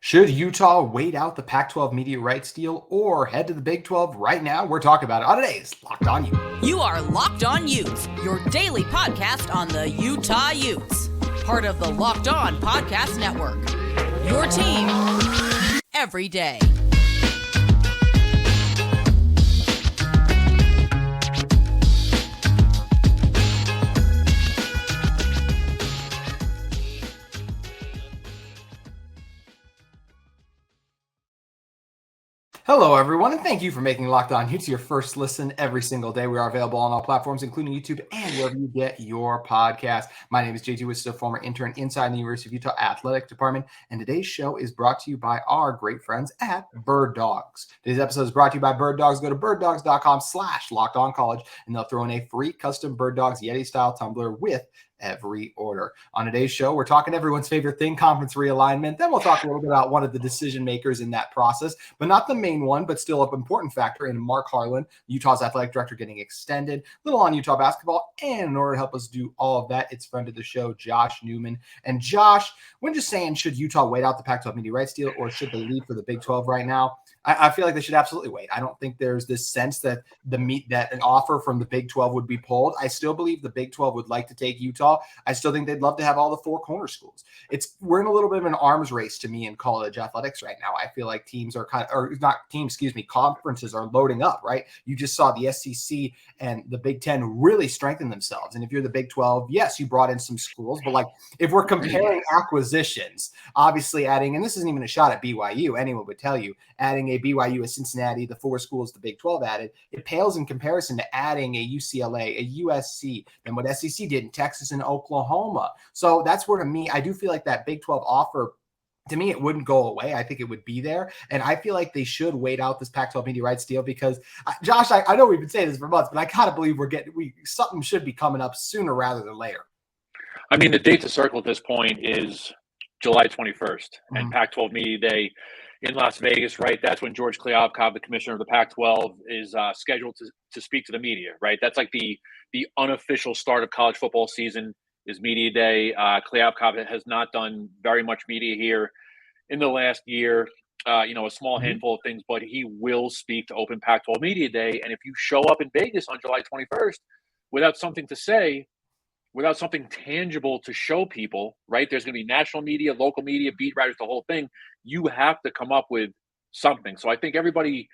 Should Utah wait out the Pac-12 media rights deal or head to the Big 12 right now? We're talking about it on today's Locked On Utes. You are Locked On Utes, your daily podcast on the Utah Utes. Part of the Locked On Podcast Network. Your team every day. Hello, everyone, and thank you for making Locked On Utes your first listen every single day. We are available on all platforms, including YouTube and wherever you get your podcast. My name is JT Wistrcill, former intern inside the University of Utah Athletic Department, and today's show is brought to you by our great friends at Birddogs. Today's episode is brought to you by Birddogs. Go to birddogs.com/LockedOnCollege, and they'll throw in a free custom Birddogs Yeti-style tumbler with every order. On today's show, we're talking everyone's favorite thing, conference realignment. Then we'll talk a little bit about one of the decision makers in that process, but not the main one, but still an important factor in Mark Harlan, Utah's athletic director, getting extended. A little on Utah basketball, and in order to help us do all of that, it's friend of the show, Josh Newman. And Josh, when just saying, should Utah wait out the Pac-12 media rights deal, or should they leave for the Big 12 right now? I feel like they should absolutely wait. I don't think there's this sense that an offer from the Big 12 would be pulled. I still believe the Big 12 would like to take Utah. I still think they'd love to have all the four corner schools. We're in a little bit of an arms race to me in college athletics right now. I feel like conferences are loading up, right? You just saw the SEC and the Big 10 really strengthen themselves. And if you're the Big 12, yes, you brought in some schools, but if we're comparing acquisitions, obviously adding, and this isn't even a shot at BYU, anyone would tell you, adding a BYU, a Cincinnati, the four schools the Big 12 added, it pales in comparison to adding a UCLA, a USC, and what SEC did in Texas and Oklahoma. So that's where, to me, I do feel like that Big 12 offer, to me, it wouldn't go away. I think it would be there. And I feel like they should wait out this Pac-12 media rights deal because, Josh, I know we've been saying this for months, but I kind of believe something should be coming up sooner rather than later. I mean, the date to circle at this point is July 21st, and Pac-12 Media Day in Las Vegas, right? That's when George Kliavkoff, the commissioner of the Pac-12, is scheduled to speak to the media, right? That's like the unofficial start of college football season is Media Day. Kliavkoff has not done very much media here in the last year, a small handful of things, but he will speak to Open Pac-12 Media Day. And if you show up in Vegas on July 21st without something to say, without something tangible to show people, right? There's going to be national media, local media, beat writers, the whole thing. You have to come up with something. So I think everybody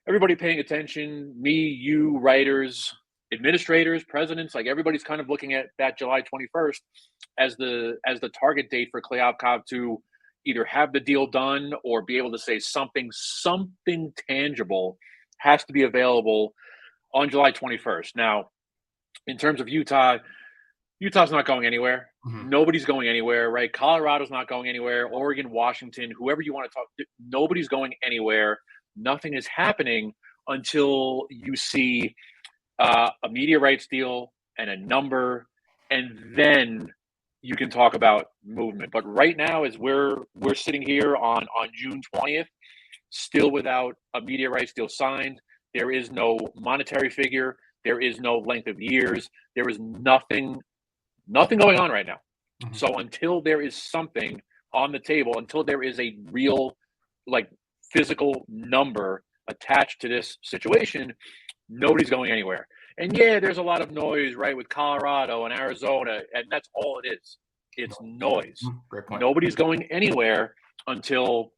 paying attention, me, you, writers, administrators, presidents, everybody's kind of looking at that July 21st as the target date for Kliavkoff to either have the deal done or be able to say something tangible has to be available on July 21st. Now, in terms of Utah's not going anywhere. Nobody's going anywhere, right? Colorado's not going anywhere. Oregon, Washington, whoever you want to talk to, nobody's going anywhere. Nothing is happening until you see a media rights deal and a number, and then you can talk about movement. But right now, as we're sitting here on June 20th, still without a media rights deal signed, there is no monetary figure. There is no length of years. There is nothing going on right now. So until there is something on the table, until there is a real physical number attached to this situation, nobody's going anywhere. And yeah, there's a lot of noise, right, with Colorado and Arizona, and that's all it is. It's noise. Great point. Nobody's going anywhere until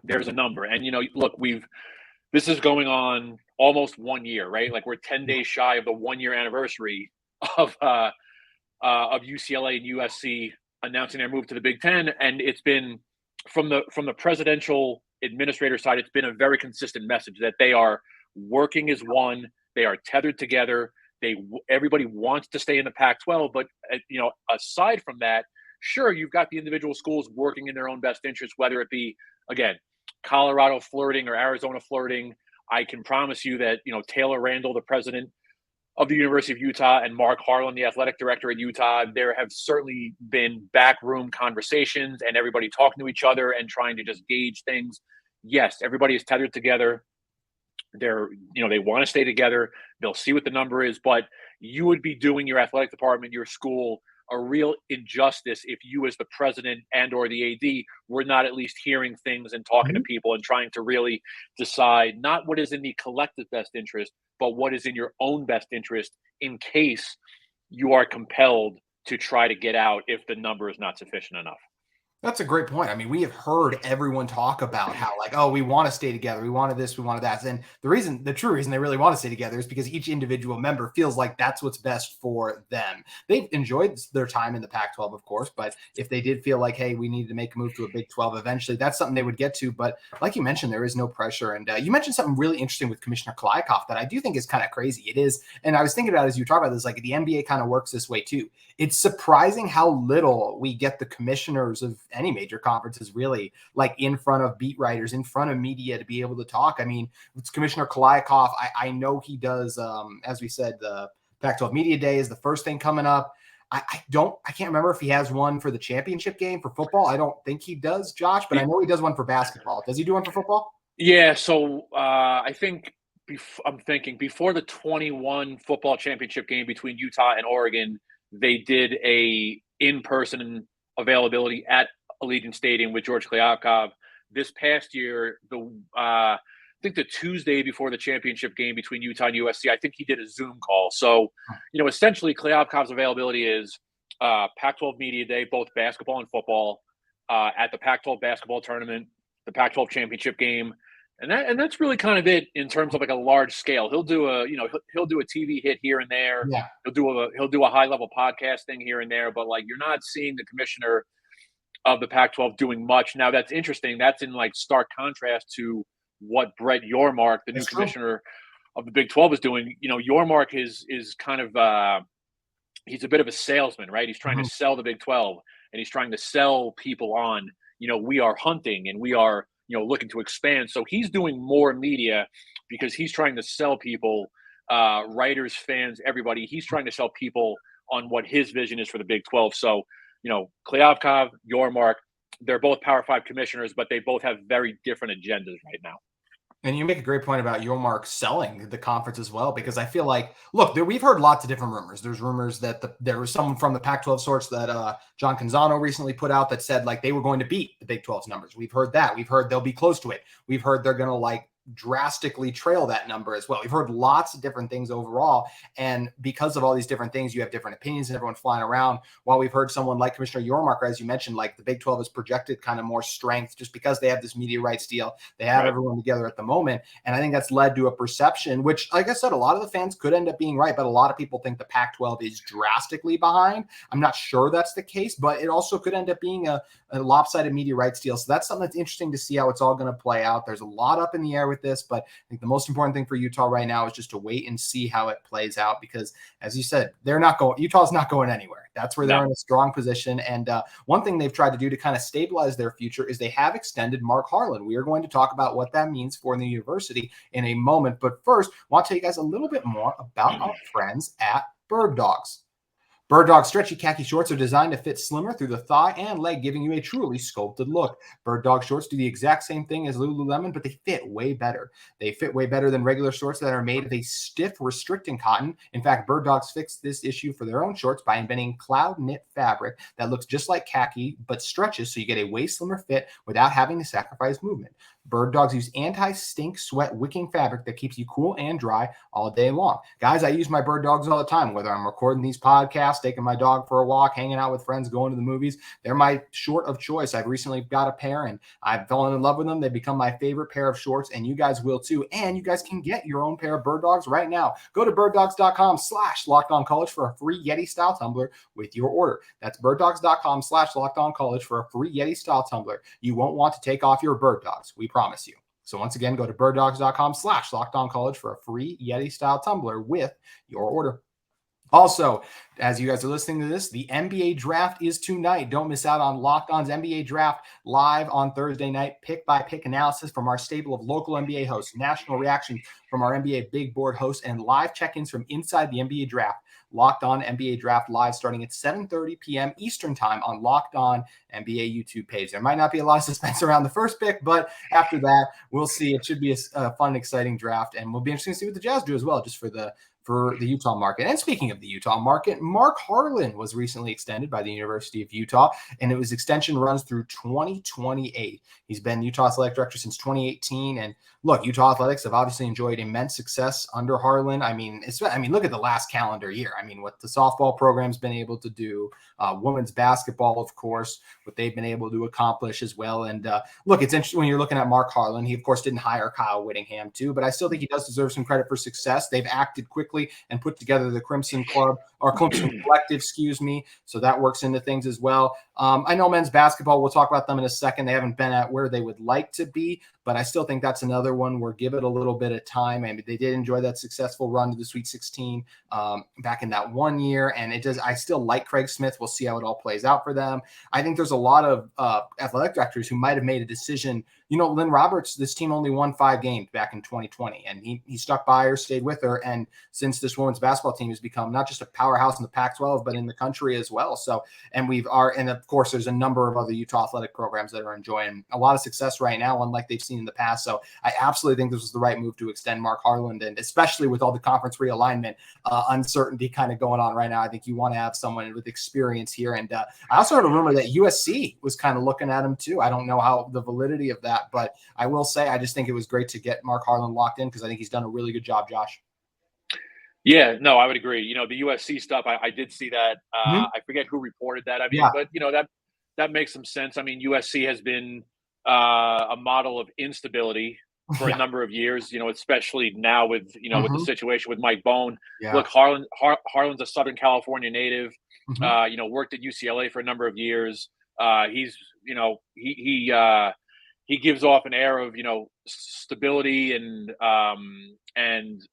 there's a number. And look, this is going on almost 1 year, right? We're 10 days shy of the 1 year anniversary of UCLA and USC announcing their move to the Big Ten, and it's been from the presidential administrator side, it's been a very consistent message that they are working as one. They are tethered together. Everybody wants to stay in the Pac-12, but aside from that, sure, you've got the individual schools working in their own best interest, whether it be again Colorado flirting or Arizona flirting. I can promise you that Taylor Randall, the president of the University of Utah, and Mark Harlan, the athletic director at Utah, there have certainly been backroom conversations and everybody talking to each other and trying to just gauge things. Yes, everybody is tethered together. They want to stay together. They'll see what the number is, but you would be doing your athletic department, your school, a real injustice if you as the president and or the AD were not at least hearing things and talking to people and trying to really decide not what is in the collective best interest, but what is in your own best interest in case you are compelled to try to get out if the number is not sufficient enough. That's a great point. I mean, we have heard everyone talk about how like, oh, we want to stay together. We wanted this, we wanted that. And the true reason they really want to stay together is because each individual member feels like that's what's best for them. They've enjoyed their time in the Pac-12, of course, but if they did feel like, hey, we need to make a move to a Big 12 eventually, that's something they would get to. But like you mentioned, there is no pressure. And you mentioned something really interesting with Commissioner Kliavkoff that I do think is kind of crazy. It is, and I was thinking about it as you talk about this, like the NBA kind of works this way too. It's surprising how little we get the commissioners of any major conferences really like in front of beat writers, in front of media to be able to talk. I mean, it's Commissioner Kliavkoff. I know he does, as we said, the Pac-12 Media Day is the first thing coming up. I can't remember if he has one for the championship game for football. I don't think he does, Josh, but I know he does one for basketball. Does he do one for football? Yeah. So I think I'm thinking before the 21 football championship game between Utah and Oregon, they did a in-person availability at Allegiant Stadium with George Kliavkoff. This past year, I think the Tuesday before the championship game between Utah and USC, I think he did a Zoom call. So, essentially Kliavkoff's availability is Pac-12 Media Day, both basketball and football, at the Pac-12 basketball tournament, the Pac-12 championship game. And that's really kind of it in terms of like a large scale. He'll do he'll do a TV hit here and there. Yeah. He'll do a high level podcast thing here and there, but like you're not seeing the commissioner of the Pac-12 doing much. Now that's interesting. That's in like stark contrast to what Brett Yormark, the new commissioner of the Big 12, is doing. Yormark is kind of he's a bit of a salesman, right? He's trying to sell the Big 12 and he's trying to sell people on, we are hunting and we are, looking to expand. So he's doing more media because he's trying to sell people, writers, fans, everybody. He's trying to sell people on what his vision is for the Big 12. So, Kliavkoff, Yormark, they're both Power 5 commissioners, but they both have very different agendas right now. And you make a great point about Yormark selling the conference as well, because I feel like, look, we've heard lots of different rumors. There's rumors that there was someone from the Pac-12 source that John Canzano recently put out that said like they were going to beat the Big 12's numbers. We've heard that. We've heard they'll be close to it. We've heard they're going to like drastically trail that number as well. We've heard lots of different things overall. And because of all these different things, you have different opinions and everyone flying around. While we've heard someone like Commissioner Yormark, as you mentioned, like the Big 12 has projected kind of more strength just because they have this media rights deal. They have everyone together at the moment. And I think that's led to a perception, which, like I said, a lot of the fans could end up being right, but a lot of people think the Pac-12 is drastically behind. I'm not sure that's the case, but it also could end up being a lopsided media rights deal. So that's something that's interesting to see how it's all going to play out. There's a lot up in the air with this, but I think the most important thing for Utah right now is just to wait and see how it plays out, because as you said, Utah's not going anywhere. That's where they're in a strong position. And one thing they've tried to do to kind of stabilize their future is they have extended Mark Harlan. We are going to talk about what that means for the university in a moment. But first, I want to tell you guys a little bit more about our friends at Birddogs. Birddogs stretchy khaki shorts are designed to fit slimmer through the thigh and leg, giving you a truly sculpted look. Birddog shorts do the exact same thing as Lululemon, but they fit way better. They fit way better than regular shorts that are made of a stiff, restricting cotton. In fact, Birddogs fixed this issue for their own shorts by inventing cloud knit fabric that looks just like khaki, but stretches so you get a way slimmer fit without having to sacrifice movement. Birddogs use anti-stink sweat wicking fabric that keeps you cool and dry all day long. Guys, I use my Birddogs all the time, whether I'm recording these podcasts, taking my dog for a walk, hanging out with friends, going to the movies. They're my short of choice. I've recently got a pair and I've fallen in love with them. They've become my favorite pair of shorts, and you guys will too. And you guys can get your own pair of Birddogs right now. Go to birddogs.com/lockedoncollege for a free Yeti style tumbler with your order. That's birddogs.com/lockedoncollege for a free Yeti style tumbler. You won't want to take off your Birddogs. We promise you. So once again, go to birddogs.com/lockedoncollege for a free Yeti style tumbler with your order. Also, as you guys are listening to this, the NBA draft is tonight. Don't miss out on Locked On's NBA draft live on Thursday night. Pick-by-pick analysis from our stable of local NBA hosts, national reaction from our NBA big board hosts, and live check-ins from inside the NBA draft. Locked On NBA Draft live starting at 7:30 p.m. Eastern time on Locked On NBA YouTube page. There might not be a lot of suspense around the first pick, but after that, we'll see. It should be a fun, exciting draft, and we'll be interested to see what the Jazz do as well, just for the for the Utah market. And speaking of the Utah market, Mark Harlan was recently extended by the University of Utah, and his extension runs through 2028. He's been Utah athletic director since 2018. And look, Utah athletics have obviously enjoyed immense success under Harlan. I mean, look at the last calendar year. I mean, what the softball program's been able to do, women's basketball, of course, what they've been able to accomplish as well. And look, it's interesting when you're looking at Mark Harlan. He, of course, didn't hire Kyle Whittingham too, but I still think he does deserve some credit for success. They've acted quickly and put together the Crimson Club, or Crimson Collective, so that works into things as well. I know men's basketball, we'll talk about them in a second. They haven't been at where they would like to be, but I still think that's another one where give it a little bit of time. I mean, they did enjoy that successful run to the Sweet 16 back in that one year, and I still like Craig Smith. We'll see how it all plays out for them. I think there's a lot of athletic directors who might have made a decision. Lynn Roberts, this team only won 5 games back in 2020, and he stuck by her, stayed with her. And since this women's basketball team has become not just a powerhouse in the Pac-12, but in the country as well. So, and of course, there's a number of other Utah athletic programs that are enjoying a lot of success right now, unlike they've seen in the past. So I absolutely think this was the right move to extend Mark Harlan, and especially with all the conference realignment uncertainty kind of going on right now, I think you want to have someone with experience here. And I also heard a rumor that USC was kind of looking at him too. I don't know how the validity of that, but I will say I just think it was great to get Mark Harlan locked in because I think he's done a really good job, Josh. Yeah, no, I would agree. The USC stuff, I did see that. I forget who reported that. I mean, but that makes some sense. I mean, USC has been a model of instability for a number of years, especially now with, with the situation with Mike Bohn. Yeah. Look, Harlan's a Southern California native, worked at UCLA for a number of years. He's, he gives off an air of, stability and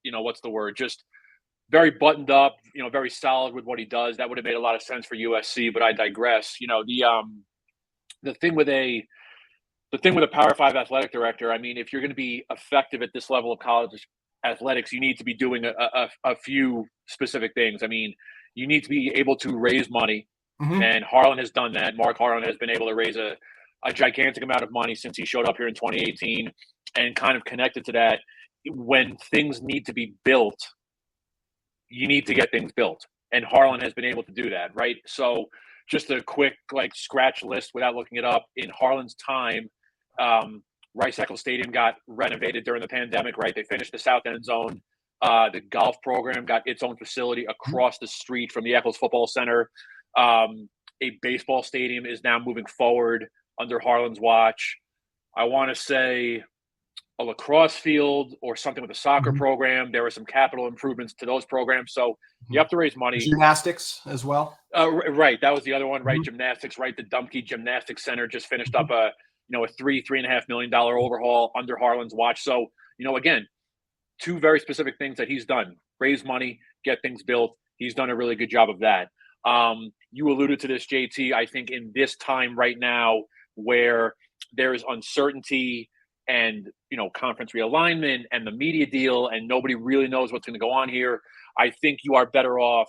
what's the word? Just very buttoned up, very solid with what he does. That would have made a lot of sense for USC, but I digress. The thing with a Power 5 athletic director, I mean, if you're going to be effective at this level of college athletics, you need to be doing a few specific things. I mean, you need to be able to raise money, and Harlan has done that. Mark Harlan has been able to raise a gigantic amount of money since he showed up here in 2018, and kind of connected to that. When things need to be built, you need to get things built, and Harlan has been able to do that, right? So just a quick scratch list without looking it up. In Harlan's time, Rice-Eccles Stadium got renovated during the pandemic, right? They finished the south end zone. The golf program got its own facility across the street from the Eccles Football Center. A baseball stadium is now moving forward under Harlan's watch. I want to say a lacrosse field or something with a soccer program. There were some capital improvements to those programs. So you have to raise money. Gymnastics as well. Right. That was the other one, right? Gymnastics, right? The Dumpke Gymnastics Center just finished up a $3.5 million overhaul under Harlan's watch. So, again, 2 very specific things that he's done: raise money, get things built. He's done a really good job of that. You alluded to this, JT. I think in this time right now where there is uncertainty and, conference realignment and the media deal, and nobody really knows what's going to go on here, I think you are better off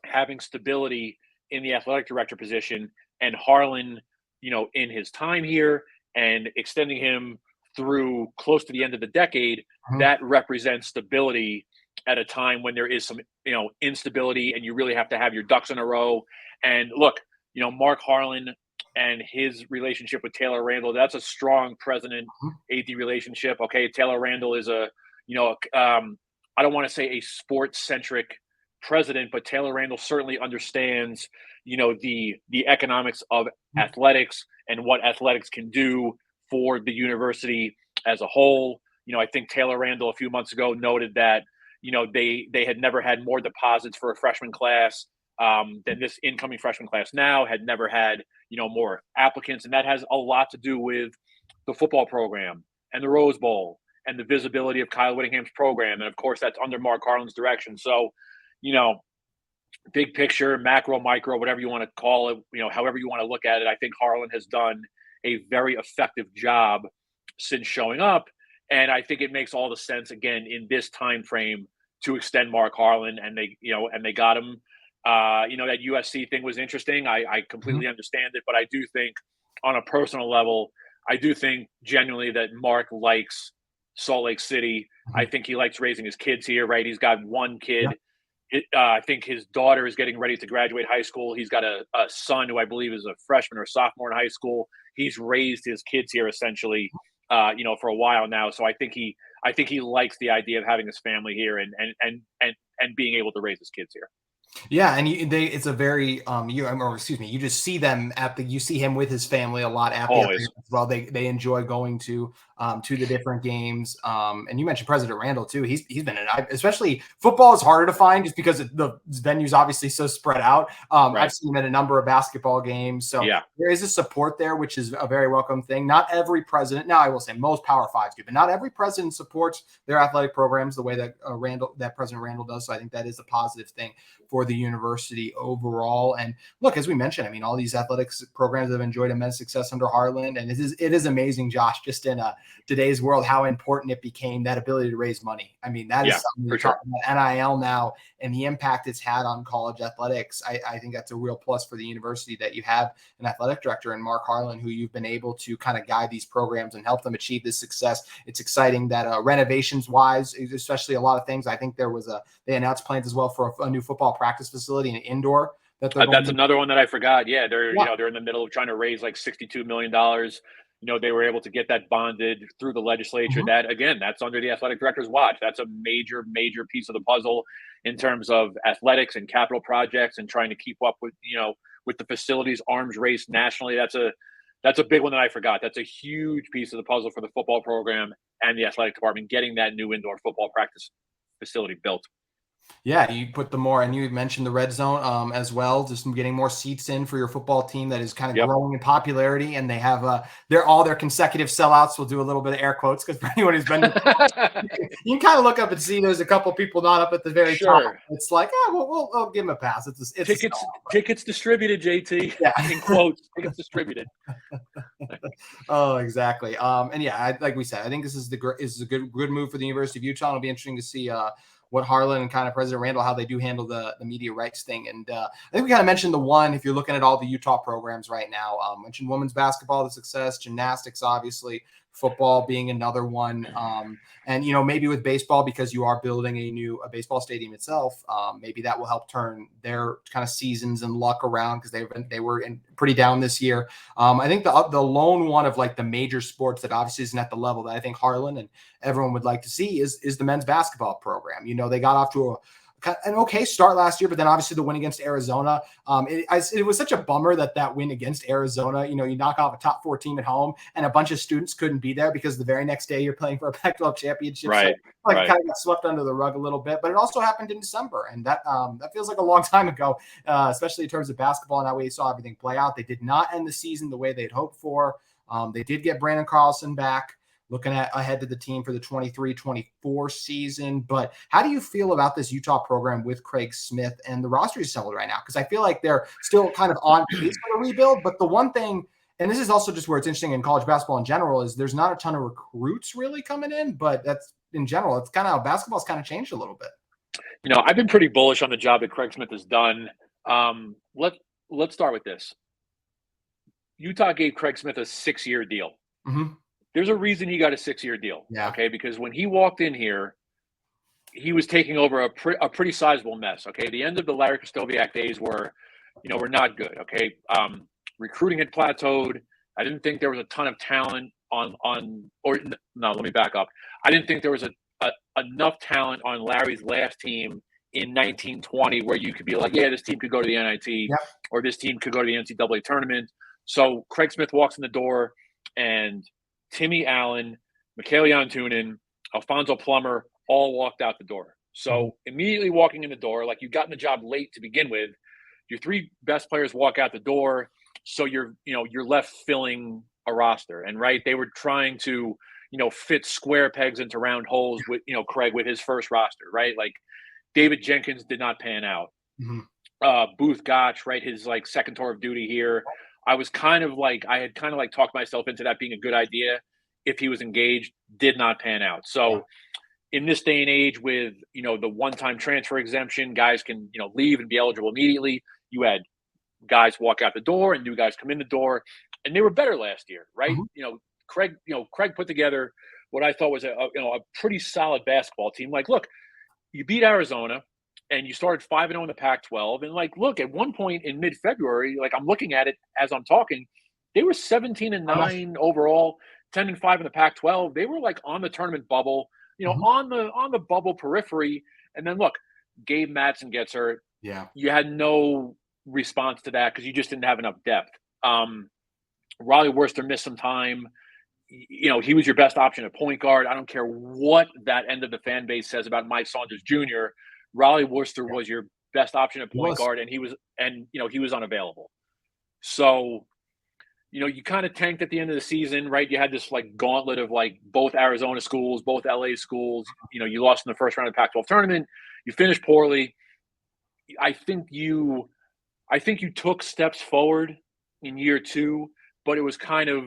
having stability in the athletic director position, and Harlan, in his time here and extending him through close to the end of the decade, that represents stability at a time when there is some, instability, and you really have to have your ducks in a row. And look, Mark Harlan and his relationship with Taylor Randall, that's a strong president-AD relationship. Okay, Taylor Randall is I don't want to say a sports-centric president, but Taylor Randall certainly understands, the economics of athletics and what athletics can do for the university as a whole. I think Taylor Randall a few months ago noted that, they had never had more deposits for a freshman class than this incoming freshman class now, had never had, more applicants. And that has a lot to do with the football program and the Rose Bowl and the visibility of Kyle Whittingham's program. And of course, that's under Mark Harlan's direction. So, big picture, macro, micro, whatever you want to call it, however you want to look at it, I think Harlan has done a very effective job since showing up. And I think it makes all the sense, again, in this time frame, to extend Mark Harlan, and they got him. That USC thing was interesting. I completely understand it, but I do think on a personal level, I do think genuinely that Mark likes Salt Lake City. I think he likes raising his kids here, right? He's got one kid. I think his daughter is getting ready to graduate high school. He's got a son who I believe is a freshman or sophomore in high school. He's raised his kids here essentially, for a while now. So I think he likes the idea of having his family here and being able to raise his kids here. Yeah, and it's a very you just see them you see him with his family a lot at the Always. as well. They enjoy going to the different games. And you mentioned President Randall too. He's been especially football is harder to find just because the venue's obviously so spread out. Right. I've seen him at a number of basketball games. So there is a support there, which is a very welcome thing. Not every president, now I will say most Power Fives do, but not every president supports their athletic programs the way that President Randall does. So I think that is a positive thing for the university overall. And look, as we mentioned, I mean, all these athletics programs have enjoyed immense success under Harlan, and it is amazing, Josh, just in today's world, how important it became, that ability to raise money. I mean, that is something we're talking about NIL now and the impact it's had on college athletics. I think that's a real plus for the university that you have an athletic director in Mark Harlan, who you've been able to kind of guide these programs and help them achieve this success. It's exciting that renovations wise, especially a lot of things. I think they announced plans as well for a new football practice facility, an indoor. That's another one that I forgot. Yeah, they're in the middle of trying to raise like $62 million. They were able to get that bonded through the legislature. That, again, that's under the athletic director's watch. That's a major, major piece of the puzzle in terms of athletics and capital projects and trying to keep up with the facilities arms race nationally. That's a big one that I forgot. That's a huge piece of the puzzle for the football program and the athletic department, getting that new indoor football practice facility built. Yeah, you put and you mentioned the red zone as well, just getting more seats in for your football team that is kind of growing in popularity, and they have all their consecutive sellouts. We'll do a little bit of air quotes because for anyone who's been, you can kind of look up and see there's a couple people not up at the very top. It's like, we'll give them a pass. It's tickets distributed, JT. Yeah, in quotes, tickets distributed. Oh, exactly. And yeah, like we said, I think this is a good move for the University of Utah. It'll be interesting to see what Harlan and kind of President Randall, how they do handle the media rights thing. And I think we kind of mentioned the one, if you're looking at all the Utah programs right now, mentioned women's basketball, the success, gymnastics, obviously, football being another one. And, maybe with baseball, because you are building a baseball stadium itself, maybe that will help turn their kind of seasons and luck around because they were pretty down this year. I think the lone one of like the major sports that obviously isn't at the level that I think Harlan and everyone would like to see is the men's basketball program. They got off to an okay start last year, but then obviously the win against Arizona. It was such a bummer that win against Arizona, you knock off a top 4 team at home and a bunch of students couldn't be there because the very next day you're playing for a Pac-12 championship. Right. So, kind of got swept under the rug a little bit, but it also happened in December. And that feels like a long time ago, especially in terms of basketball and how we saw everything play out. They did not end the season the way they'd hoped for. They did get Brandon Carlson back, looking ahead to the team for the 23-24 season. But how do you feel about this Utah program with Craig Smith and the roster assembled right now? Because I feel like they're still kind of on pace for the rebuild. But the one thing, and this is also just where it's interesting in college basketball in general, is there's not a ton of recruits really coming in. But that's in general, it's kind of how basketball's kind of changed a little bit. I've been pretty bullish on the job that Craig Smith has done. Let's start with this. Utah gave Craig Smith a 6-year deal. Mm-hmm. There's a reason he got a 6-year deal. Yeah. Okay. Because when he walked in here, he was taking over a pretty sizable mess. Okay. The end of the Larry Krystkowiak days were not good. Okay. Recruiting had plateaued. I didn't think there was a ton of talent let me back up. I didn't think there was enough talent on Larry's last team in 1920 where you could be like, yeah, this team could go to the NIT or this team could go to the NCAA tournament. So Craig Smith walks in the door and Timmy Allen, Mikhail Yantunin, Alfonso Plummer all walked out the door. So immediately walking in the door, like you've gotten the job late to begin with, your 3 best players walk out the door. So you're left filling a roster. And they were trying to, fit square pegs into round holes with, Craig with his first roster, right? Like David Jenkins did not pan out. Mm-hmm. Booth Gotch, his like second tour of duty here. I had kind of talked myself into that being a good idea if he was engaged, did not pan out. So in this day and age with, the one-time transfer exemption, guys can, leave and be eligible immediately. You had guys walk out the door and new guys come in the door, and they were better last year, right? Mm-hmm. Craig put together what I thought was a pretty solid basketball team. Like, look, you beat Arizona and you started 5-0 in the Pac-12. And like, look, at one point in mid-February, like I'm looking at it as I'm talking, they were 17-9 overall, 10-5 in the Pac-12. They were like on the tournament bubble, on the bubble periphery. And then look, Gabe Madsen gets hurt. Yeah. You had no response to that because you just didn't have enough depth. Riley Worcester missed some time. He was your best option at point guard. I don't care what that end of the fan base says about Mike Saunders Jr. Riley Worcester was your best option at point guard, and he was unavailable. So, you kind of tanked at the end of the season, right? You had this like gauntlet of like both Arizona schools, both LA schools. You lost in the first round of the Pac-12 tournament. You finished poorly. I think you took steps forward in year 2, but it was kind of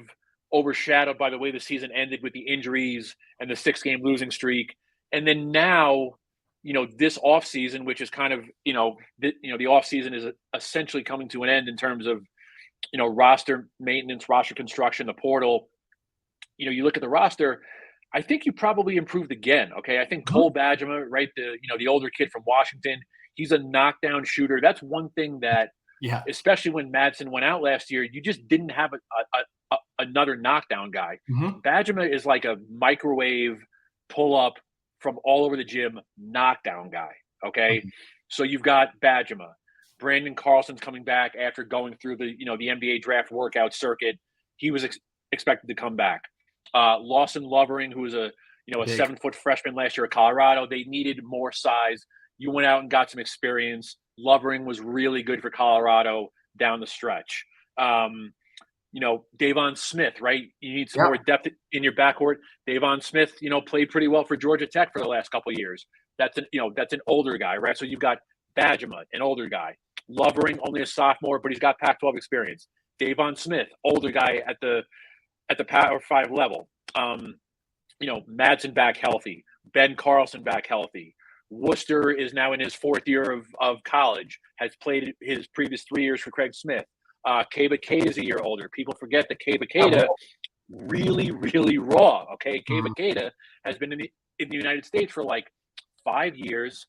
overshadowed by the way the season ended with the injuries and the 6-game losing streak. And then now, this offseason, which is kind of, the offseason is essentially coming to an end in terms of, roster maintenance, roster construction, the portal. You look at the roster, I think you probably improved again. Okay. I think Cole Badgema, right? The older kid from Washington, he's a knockdown shooter. That's one thing that, especially when Madsen went out last year, you just didn't have another knockdown guy. Badgema is like a microwave pull up from all over the gym knockdown guy. Okay. So you've got Badgema. Brandon Carlson's coming back after going through the NBA draft workout circuit. He was expected to come back. Lawson Lovering, who was a 7-foot freshman last year at Colorado, they needed more size. You went out and got some experience. Lovering was really good for Colorado down the stretch. Davon Smith, right? You need some more depth in your backcourt. Davon Smith, played pretty well for Georgia Tech for the last couple of years. That's an older guy, right? So you've got Badgema, an older guy. Lovering, only a sophomore, but he's got Pac-12 experience. Davon Smith, older guy at the Power 5 level. Madsen back healthy. Ben Carlson back healthy. Worcester is now in his 4th year of college, has played his previous 3 years for Craig Smith. Kaba Keita is a year older. People forget that Kaba Keita really, really raw. Okay. Kaba Keita has been in the United States for like 5 years,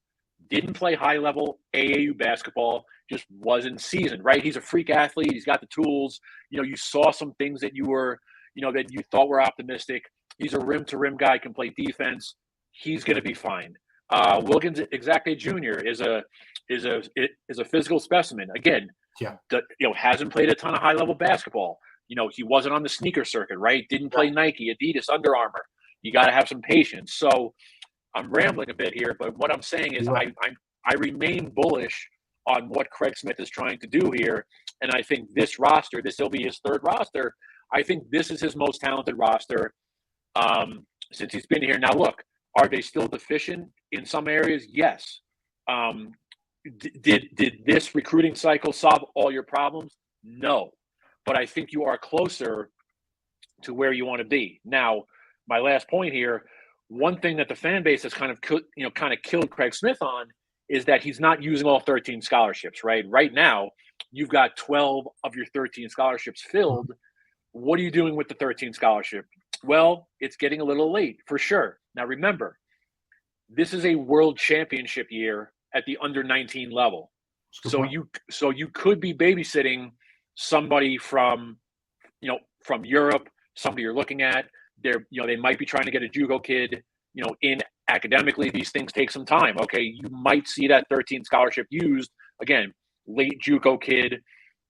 didn't play high level AAU basketball, just wasn't seasoned, right? He's a freak athlete. He's got the tools. You saw some things that you were, that you thought were optimistic. He's a rim to rim guy, can play defense. He's going to be fine. Wilkins Exacte Jr. is a physical specimen. Again, hasn't played a ton of high level basketball. He wasn't on the sneaker circuit, right? Didn't play Nike, Adidas, Under Armour. You got to have some patience. So I'm rambling a bit here, but what I'm saying is I remain bullish on what Craig Smith is trying to do here. And I think this roster, this will be his 3rd roster. I think this is his most talented roster since he's been here. Now, look, are they still deficient in some areas? Yes. Did this recruiting cycle solve all your problems? No. But I think you are closer to where you want to be. Now, my last point here, one thing that the fan base has kind of killed Craig Smith on is that he's not using all 13 scholarships, right? Right now, you've got 12 of your 13 scholarships filled. What are you doing with the 13 scholarship? Well, it's getting a little late for sure. Now, remember, this is a world championship year at the under 19 level. So you could be babysitting somebody from Europe, somebody you're looking at. They might be trying to get a JUCO kid, in academically. These things take some time. Okay. You might see that 13 scholarship used again, late JUCO kid,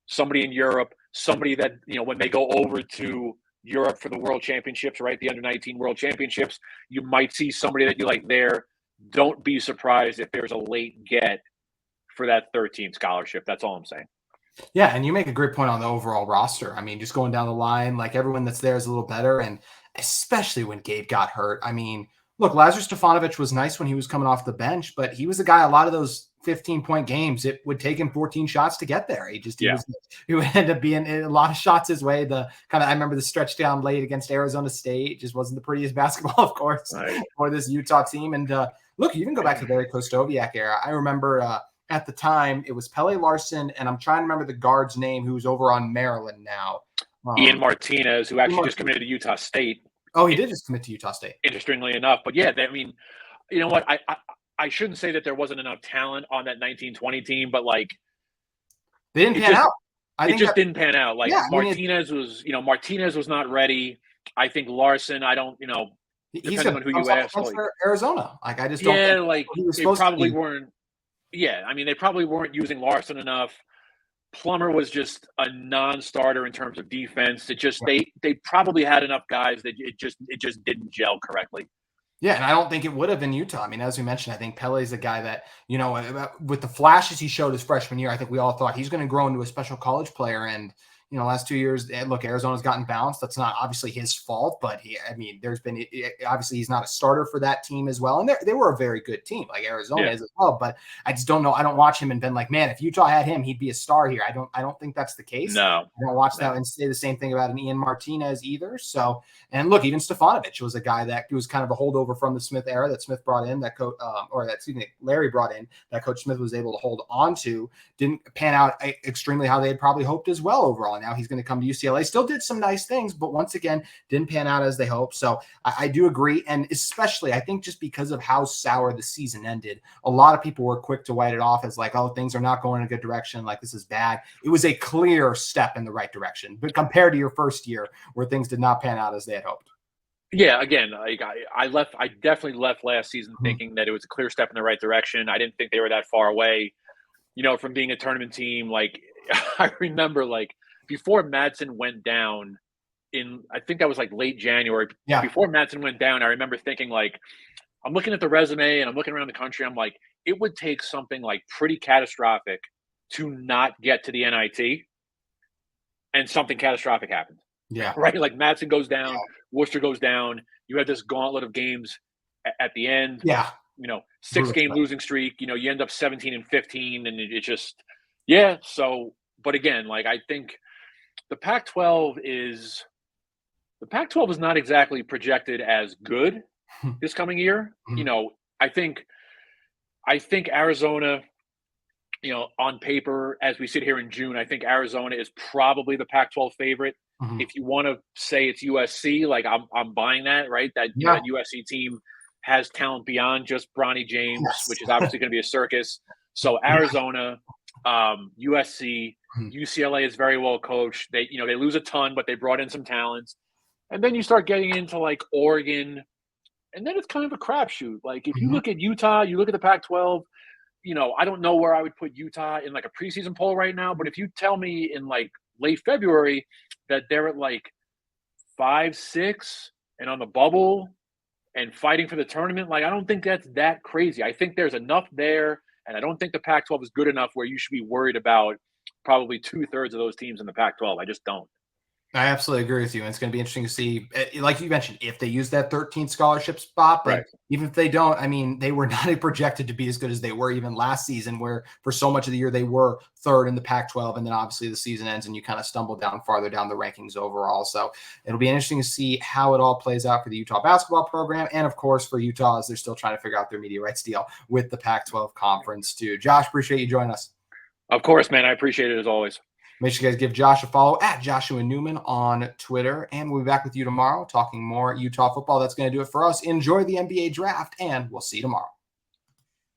somebody in Europe, somebody that, when they go over to Europe for the world championships, right? The under 19 world championships, you might see somebody that you like there. Don't be surprised if there's a late get for that 13 scholarship. That's all I'm saying. Yeah, and you make a great point on the overall roster. I mean, just going down the line, like everyone that's there is a little better, and especially when Gabe got hurt. I mean, look, Lazar Stefanovic was nice when he was coming off the bench, but he was a guy, a lot of those 15-point games, it would take him 14 shots to get there. He would end up being a lot of shots his way. I remember the stretch down late against Arizona State just wasn't the prettiest basketball, of course, for this Utah team. And look, you even go back to the Larry Kostoviak era. I remember at the time it was Pele Larson, and I'm trying to remember the guard's name who's over on Maryland now. Ian Martinez, who actually just committed to Utah State. Oh, he did just commit to Utah State. Interestingly enough. But yeah, I mean, you know what? I shouldn't say that there wasn't enough talent on that 1920 team, but like they didn't pan out. It just didn't pan out. Like yeah, Martinez was not ready. I think Larson, depending on who you ask, like, Arizona. Like I just don't. Yeah, think like they probably weren't. Yeah, I mean they probably weren't using Larson enough. Plummer was just a non-starter in terms of defense. It just they probably had enough guys that it just didn't gel correctly. Yeah, and I don't think it would have in Utah. I mean, as we mentioned, I think Pele's a guy that, with the flashes he showed his freshman year, I think we all thought he's going to grow into a special college player. And, last 2 years, look, Arizona's gotten bounced. That's not obviously his fault, but obviously he's not a starter for that team as well. And they were a very good team, like Arizona is as well. But I just don't know. I don't watch him and been like, man, if Utah had him, he'd be a star here. I don't think that's the case. No. I don't watch that and say the same thing about an Ian Martinez either. So, and look, even Stefanovic was a guy that was kind of a holdover from the Smith era that Smith brought in, Larry brought in, that Coach Smith was able to hold on to. Didn't pan out extremely how they had probably hoped as well overall. Now he's going to come to UCLA. Still did some nice things, but once again, didn't pan out as they hoped. So I do agree. And especially, I think just because of how sour the season ended, a lot of people were quick to write it off as like, oh, things are not going in a good direction. Like, this is bad. It was a clear step in the right direction, but compared to your first year where things did not pan out as they had hoped. Yeah, again, I definitely left last season thinking that it was a clear step in the right direction. I didn't think they were that far away, from being a tournament team. Like, I remember, like, before Madsen went down I think that was like late January. Yeah. Before Madsen went down, I remember thinking, like, I'm looking at the resume and I'm looking around the country. I'm like, it would take something like pretty catastrophic to not get to the NIT, and something catastrophic happened. Yeah. Right. Like Madsen goes down, Worcester goes down. You had this gauntlet of games at the end. Yeah. 6-game losing streak. You end up 17-15, and it just, yeah. So, but again, like, I think the Pac-12 is not exactly projected as good this coming year. I think Arizona, on paper, as we sit here in June, I think Arizona is probably the Pac-12 favorite. Mm-hmm. If you want to say it's USC, like I'm buying that, right? That USC team has talent beyond just Bronny James, which is obviously going to be a circus. So Arizona, USC, UCLA is very well coached. They lose a ton, but they brought in some talents. And then you start getting into like Oregon, and then it's kind of a crapshoot. Like, if you look at Utah, you look at the Pac-12, I don't know where I would put Utah in like a preseason poll right now, but if you tell me in like late February that they're at like 5-6 and on the bubble and fighting for the tournament, like, I don't think that's that crazy. I think there's enough there, and I don't think the Pac-12 is good enough where you should be worried about probably 2/3 of those teams in the Pac-12. I just don't. I absolutely agree with you. And it's going to be interesting to see, like you mentioned, if they use that 13th scholarship spot. But right. Even if they don't, I mean, they were not projected to be as good as they were even last season, where for so much of the year they were third in the Pac-12. And then obviously the season ends and you kind of stumble down farther down the rankings overall. So it'll be interesting to see how it all plays out for the Utah basketball program. And of course, for Utah, as they're still trying to figure out their media rights deal with the Pac-12 conference too. Josh, appreciate you joining us. Of course, man. I appreciate it as always. Make sure you guys give Josh a follow at Joshua Newman on Twitter. And we'll be back with you tomorrow talking more Utah football. That's going to do it for us. Enjoy the NBA draft, and we'll see you tomorrow.